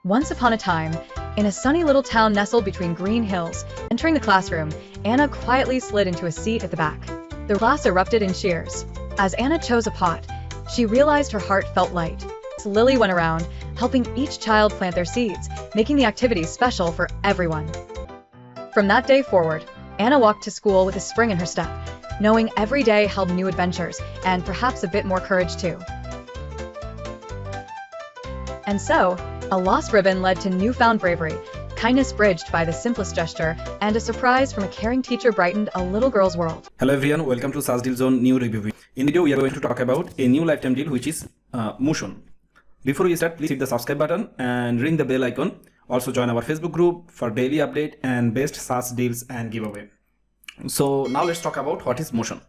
Once upon a time, in a sunny little town nestled between green hills, entering the classroom, Anna quietly slid into a seat at the back. The class erupted in cheers. As Anna chose a pot, she realized her heart felt light. Lily went around, helping each child plant their seeds, making the activity special for everyone. From that day forward, Anna walked to school with a spring in her step, knowing every day held new adventures and perhaps a bit more courage too. And so, a lost ribbon led to newfound bravery, kindness bridged by the simplest gesture, and a surprise from a caring teacher brightened a little girl's world. Hello everyone, welcome to Subtitles Zone new review. In the video, we are going to talk about a new lifetime deal which is Mootion. Before we start, please hit the subscribe button and ring the bell icon. Also join our Facebook group for daily update and best SaaS deals and giveaway. So now let's talk about what is Mootion.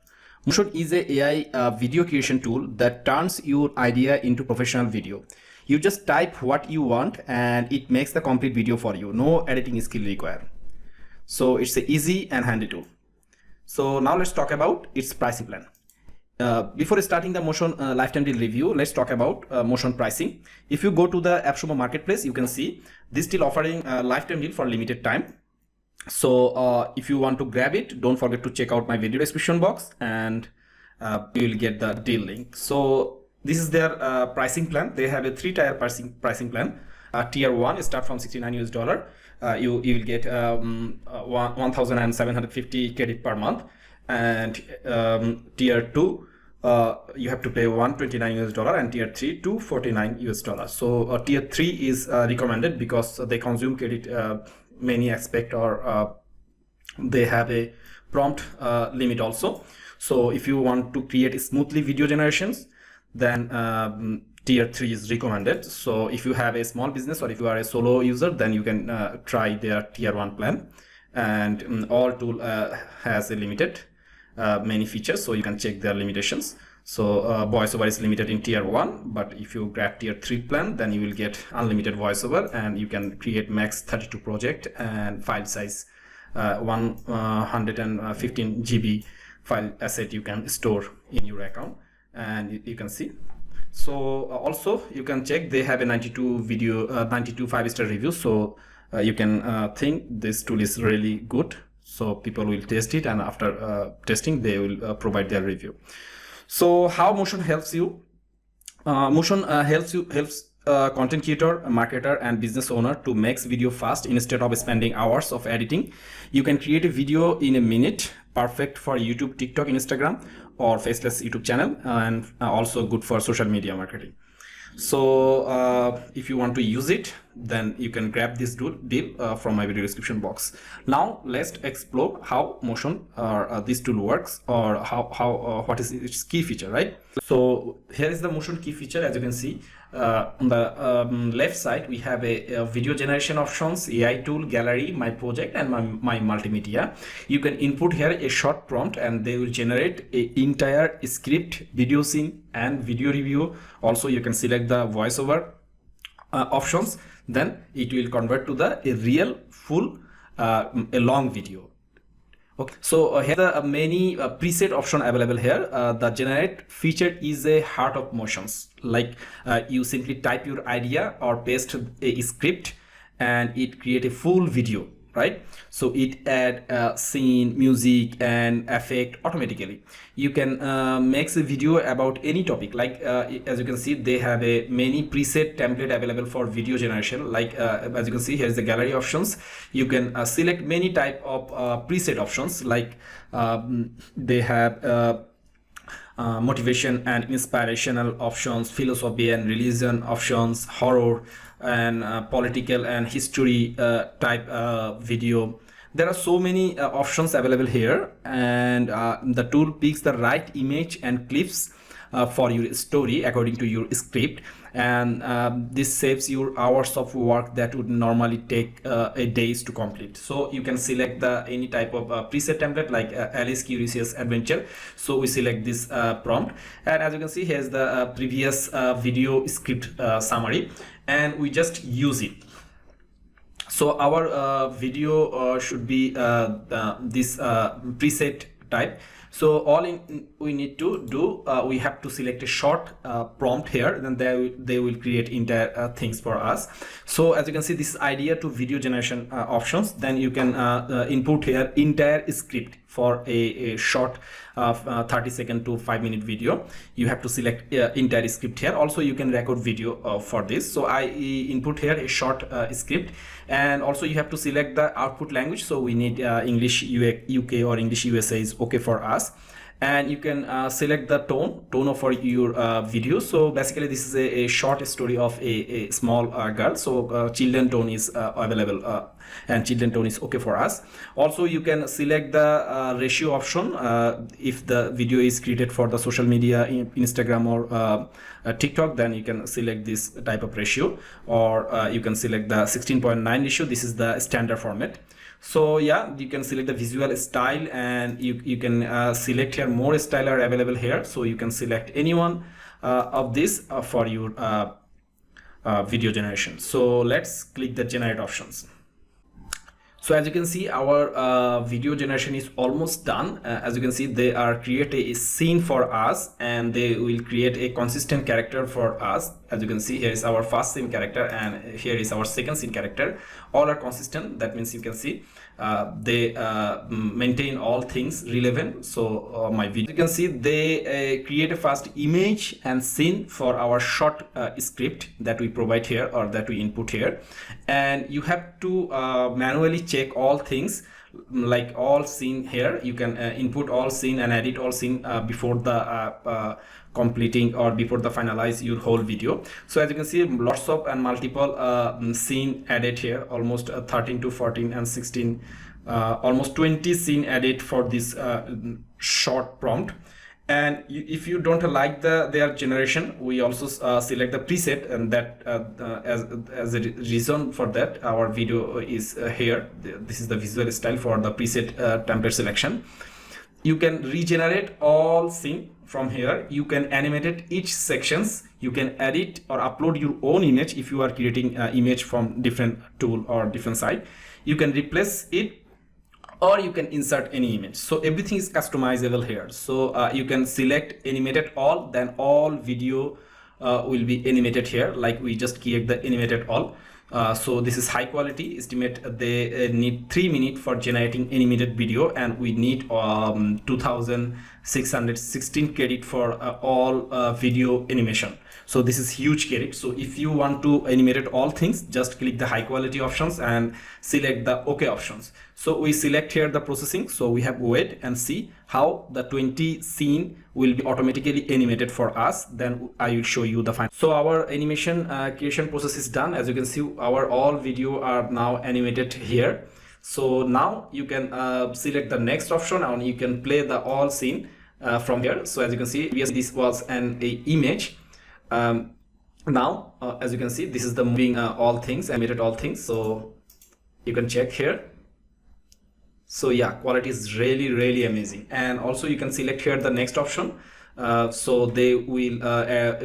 Mootion is a AI video creation tool that turns your idea into professional video. You just type what you want and it makes the complete video for you. No editing skill required. So it's an easy and handy tool. So now let's talk about its pricing plan. Before starting the Mootion lifetime deal review, let's talk about Mootion pricing. If you go to the AppSumo marketplace, you can see this deal offering a lifetime deal for limited time. So if you want to grab it, don't forget to check out my video description box and you will get the deal link. So this is their pricing plan. They have a 3-tier pricing plan. Tier 1 start from $69 US. You will get 1,750 credit per month, and tier 2 you have to pay $129 US, and tier 3 $249 US. So tier 3 is recommended because they consume credit many aspect, or they have a prompt limit also. So if you want to create smoothly video generations, then tier 3 is recommended. So if you have a small business or if you are a solo user, then you can try their tier 1 plan. And all tool has a limited many features, so you can check their limitations. So Voiceover is limited in tier 1, but if you grab tier 3 plan, then you will get unlimited Voiceover and you can create max 32 project and file size 115 GB file asset you can store in your account. And you can see. So also you can check they have a 92 5-star reviews. So you can think this tool is really good. So people will test it, and after testing they will provide their review. So how Mootion helps you? Mootion helps content creator, marketer, and business owner to make video fast instead of spending hours of editing. You can create a video in a minute, perfect for YouTube, TikTok, Instagram, or faceless YouTube channel, and also good for social media marketing. So if you want to use it, then you can grab this deal from my video description box. Now let's explore how Mootion or this tool works, or what is its key feature, right? So here is the Mootion key feature. As you can see, on the left side we have a video generation options, AI tool, gallery, my project, and my multimedia. You can input here a short prompt and they will generate an entire script, video scene, and video review. Also you can select the voiceover options, then it will convert to a real full a long video. Okay, so here are many preset option available here. The generate feature is a heart of Mootions. Like you simply type your idea or paste a script and it create a full video, right? So it add scene, music, and effect automatically. You can make a video about any topic. Like as you can see, they have a many preset template available for video generation. Like as you can see, here is the gallery options. You can select many type of preset options. Like they have motivation and inspirational options, philosophy and religion options, horror and political and history type video. There are so many options available here, and the tool picks the right image and clips for your story according to your script, and this saves you hours of work that would normally take a days to complete. So you can select any type of preset template, like Alice Curious Adventure. So we select this prompt, and as you can see, here's the previous video script summary, and we just use it. So our video should be this preset type. So all we need to do, we have to select a short prompt here, then they will create entire things for us. So as you can see, this is idea to video generation options. Then you can input here entire script for a short 30-second to 5-minute video. You have to select entire script here. Also you can record video for this. So I input here a short script, and also you have to select the output language. So we need English UK or English USA is okay for us. And you can select the tone for your video. So basically this is a short story of a small girl, so children tone is available, and children tone is okay for us. Also you can select the ratio option if the video is created for the social media, Instagram or TikTok, then you can select this type of ratio, or you can select the 16:9 ratio. This is the standard format. So yeah, you can select the visual style, and you can select here more style are available here. So you can select any one of this for your video generation. So let's click the generate options. So as you can see, our video generation is almost done. As you can see, they are create a scene for us, and they will create a consistent character for us. As you can see, here is our first scene character, and here is our second scene character. All are consistent. That means you can see they maintain all things relevant. So my video, you can see they create a first image and scene for our short script that we provide here, or that we input here. And you have to manually check all things, like all scene here. You can input all scene and edit all scene before the completing or before the finalize your whole video. So as you can see, lots of and multiple scene added here, almost 13 to 14 and 16, almost 20 scene added for this short prompt. And if you don't like their generation, we also select the preset, and that as a reason for that, our video is here. This is the visual style for the preset template selection. You can regenerate all scene from here. You can animate it each sections. You can edit or upload your own image if you are creating image from different tool or different site. You can replace it, or you can insert any image. So everything is customizable here. So you can select animated all, then all video will be animated here, like we just create the animated all. So this is high quality. Estimate they need 3 minutes for generating animated video, and we need 2616 credit for all video animation. So this is huge credit. So if you want to animate all things, just click the high quality options and select the OK options. So we select here the processing. So we have wait and see how the 20 scene will be automatically animated for us. Then I will show you the final. So our animation creation process is done. As you can see, our all video are now animated here. So now you can select the next option, and you can play the all scene from here. So as you can see, this was an image. Now as you can see, this is the moving all things, animated all things. So you can check here. So yeah, quality is really amazing. And also you can select here the next option. So they will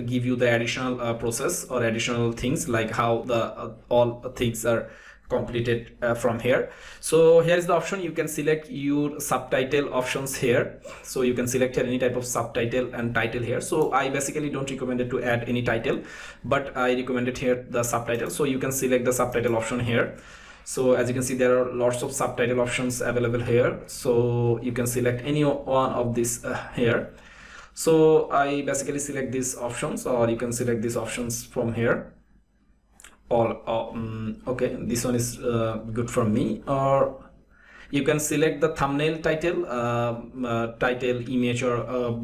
give you the additional process or additional things, like how the all things are completed from here. So here is the option. You can select your subtitle options here. So you can select here any type of subtitle and title here. So I basically don't recommend it to add any title, but I recommended here the subtitle. So you can select the subtitle option here. So as you can see, there are lots of subtitle options available here. So you can select any one of these here. So I basically select these options, or you can select these options from here. Okay, this one is good for me. Or you can select the thumbnail title, title image, or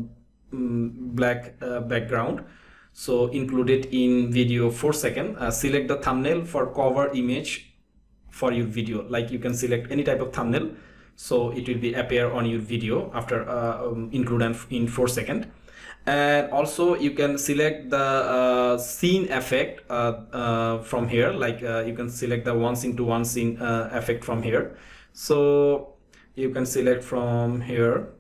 black background. So include it in video 4 seconds. Select the thumbnail for cover image for your video. Like you can select any type of thumbnail, so it will be appear on your video after include in 4 seconds. And also you can select the scene effect from here, like you can select the one scene to one scene effect from here. So you can select from here.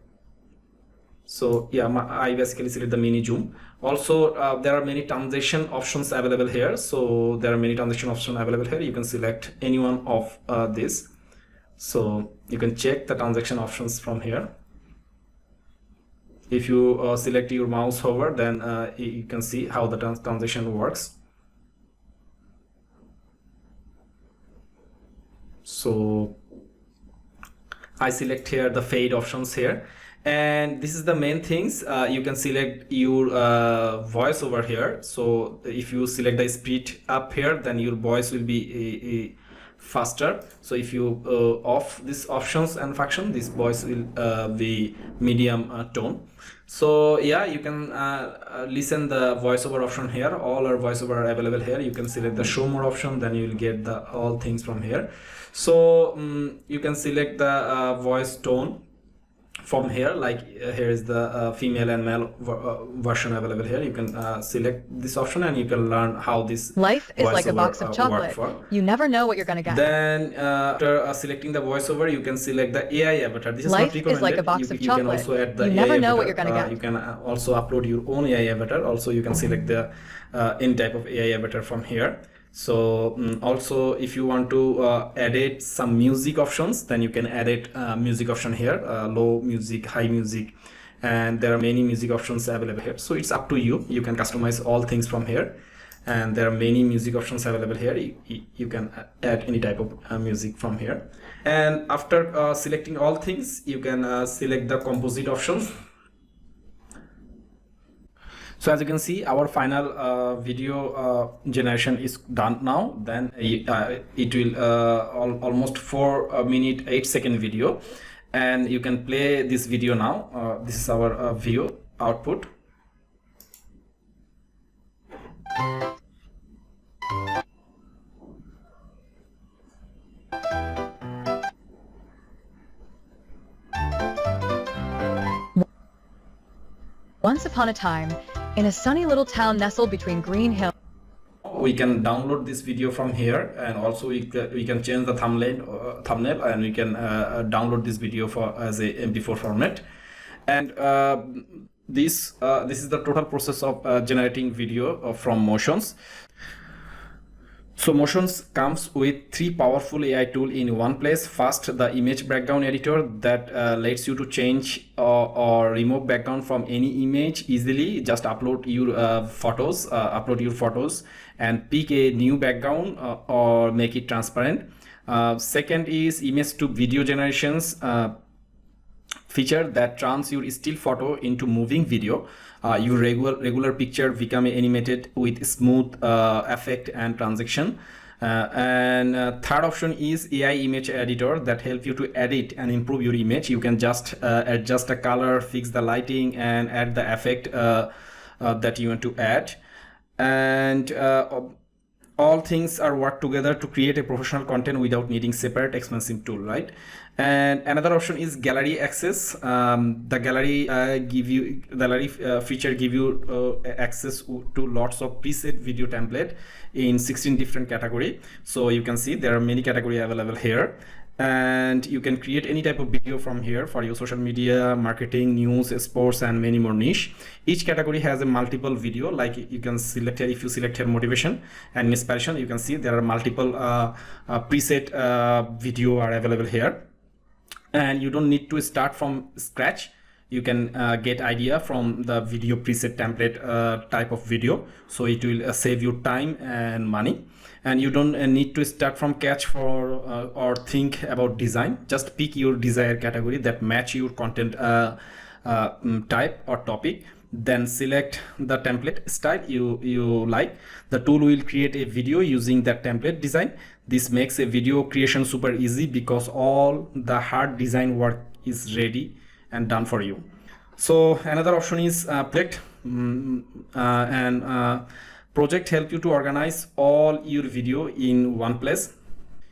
So yeah, I basically select the mini zoom. Also there are many transition options available here. So there are many transition options available here. You can select any one of this. So you can check the transition options from here. If you select your mouse hover, then you can see how the transition works. So I select here the fade options here, and this is the main things. You can select your voice over here. So if you select the speed up here, then your voice will be faster. So if you off these options and function, this voice will be medium tone. So yeah, you can listen the voiceover option here. All our voiceover are available here. You can select the show more option, then you will get the all things from here. So you can select the voice tone from here, like here is the female and male version available here. You can select this option and you can learn how this Life is like a box of chocolate. You never know what you're going to get. Then after selecting the voiceover, you can select the AI avatar. This is not recommended. Life is like a box of chocolate. You can also add the you AI never avatar. know what you're going to get. You can also upload your own AI avatar. Also, you can select the any type of AI avatar from here. So also if you want to edit some music options, then you can edit music option here, low music, high music, and there are many music options available here. So it's up to you. You can customize all things from here, and there are many music options available here. You can add any type of music from here. And after selecting all things, you can select the composite options. So as you can see, our final video generation is done now. Then it will almost 4 minute 8 second video, and you can play this video now. This is our video output. Once upon a time, in a sunny little town nestled between green hills. We can download this video from here, and also we can change the thumbnail, and we can download this video as a MP4 format. And this is the total process of generating video from Mootions. So Mootions comes with 3 powerful AI tools in one place. First, the image background editor that lets you to change or remove background from any image easily. Just upload your photos, and pick a new background or make it transparent. Second is image to video generations feature that turns your still photo into moving video. Your regular picture become animated with smooth effect and transition. And third option is AI image editor that help you to edit and improve your image. You can just adjust the color, fix the lighting, and add the effect that you want to add. And all things are work together to create a professional content without needing separate expensive tool, right? And another option is gallery access. The gallery feature give you access to lots of preset video template in 16 different category. So you can see there are many category available here, and you can create any type of video from here for your social media, marketing, news, sports, and many more niche. Each category has a multiple video, like you can select here. If you select here motivation and inspiration, you can see there are multiple preset video are available here, and you don't need to start from scratch. You can get idea from the video preset template type of video, so it will save you time and money. And you don't need to start from scratch for or think about design. Just pick your desired category that match your content type or topic, then select the template style you like. The tool will create a video using that template design. This makes a video creation super easy because all the hard design work is ready and done for you. So another option is project, project help you to organize all your video in one place.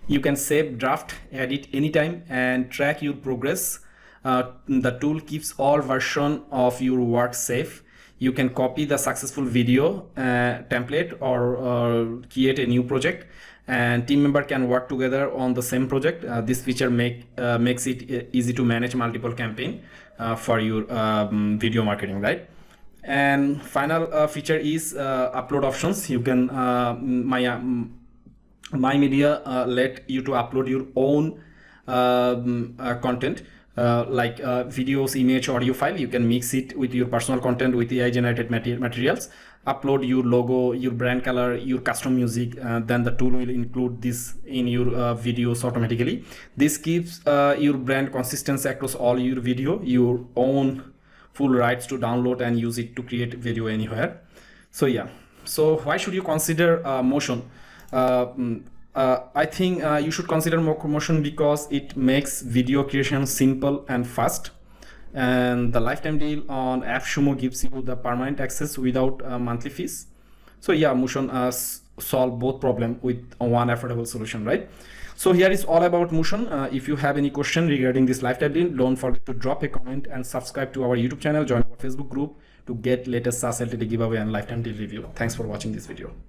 You can save draft, edit anytime, and track your progress. The tool keeps all version of your work safe. You can copy the successful video template or create a new project, and team member can work together on the same project. This feature makes it easy to manage multiple campaign for your video marketing, right? And final feature is upload options. You can My Media let you to upload your own content. videos, image, audio file. You can mix it with your personal content with AI generated materials, upload your logo, your brand color, your custom music, then the tool will include this in your videos automatically. This gives your brand consistency across all your video. Your own full rights to download and use it to create video anywhere. So yeah, so why should you consider Mootion? I think you should consider Mootion because it makes video creation simple and fast, and the lifetime deal on AppSumo gives you the permanent access without monthly fees. So yeah, Mootion solve both problem with one affordable solution, right? So here is all about Mootion. If you have any question regarding this lifetime deal, don't forget to drop a comment and subscribe to our YouTube channel, join our Facebook group to get latest SaaS LTD giveaway and lifetime deal review. Thanks for watching this video.